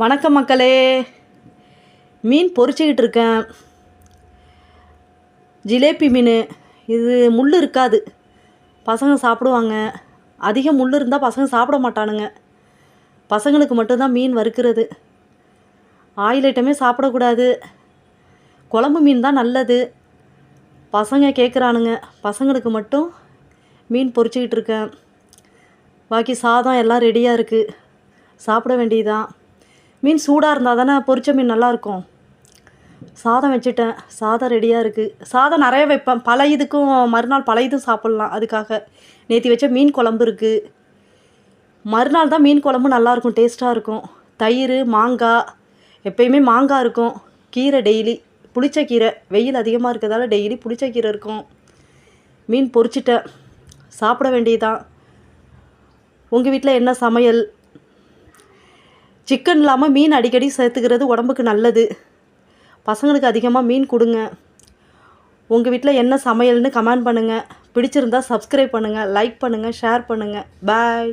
வணக்கம் மக்களே. மீன் பொரிச்சிக்கிட்டு இருக்கேன். ஜிலேபி மீன். இது முள் இருக்காது, பசங்க சாப்பிடுவாங்க. அதிக முள் இருந்தால் பசங்க சாப்பிட மாட்டானுங்க. பசங்களுக்கு மட்டும்தான் மீன் வறுக்கிறது. ஆயில் ஐட்டமே சாப்பிடக்கூடாது. குழம்பு மீன் தான் நல்லது. பசங்க கேட்குறானுங்க, பசங்களுக்கு மட்டும் மீன் பொரிச்சிக்கிட்டு இருக்கேன். பாக்கி சாதம் எல்லாம் ரெடியாக இருக்குது, சாப்பிட வேண்டியதுதான். மீன் சூடாக இருந்தால் தானே பொரிச்ச மீன் நல்லாயிருக்கும். சாதம் வச்சுட்டேன், சாதம் ரெடியாக இருக்குது. சாதம் நிறைய வைப்பேன், பழைய இதுக்கும் மறுநாள் பழைய இதுவும் சாப்பிட்லாம். அதுக்காக நேற்று வச்ச மீன் குழம்பு இருக்குது. மறுநாள் தான் மீன் குழம்பு நல்லாயிருக்கும், டேஸ்ட்டாக இருக்கும். தயிர், மாங்காய், எப்பயுமே மாங்காய் இருக்கும். கீரை டெய்லி, புளிச்ச கீரை, வெயில் அதிகமாக இருக்கிறதால டெய்லி புளிச்ச கீரை இருக்கும். மீன் பொரிச்சிட்டேன், சாப்பிட வேண்டியதுதான். உங்கள் வீட்டில் என்ன சமையல்? சிக்கன் இல்லாமல் மீன் அடிக்கடி சேர்த்துக்கிறது உடம்புக்கு நல்லது. பசங்களுக்கு அதிகமாக மீன் கொடுங்க. உங்கள் வீட்டில் என்ன சமையல்னு கமெண்ட் பண்ணுங்கள். பிடிச்சிருந்தா சப்ஸ்கிரைப் பண்ணுங்கள், லைக் பண்ணுங்கள், ஷேர் பண்ணுங்கள். பாய்.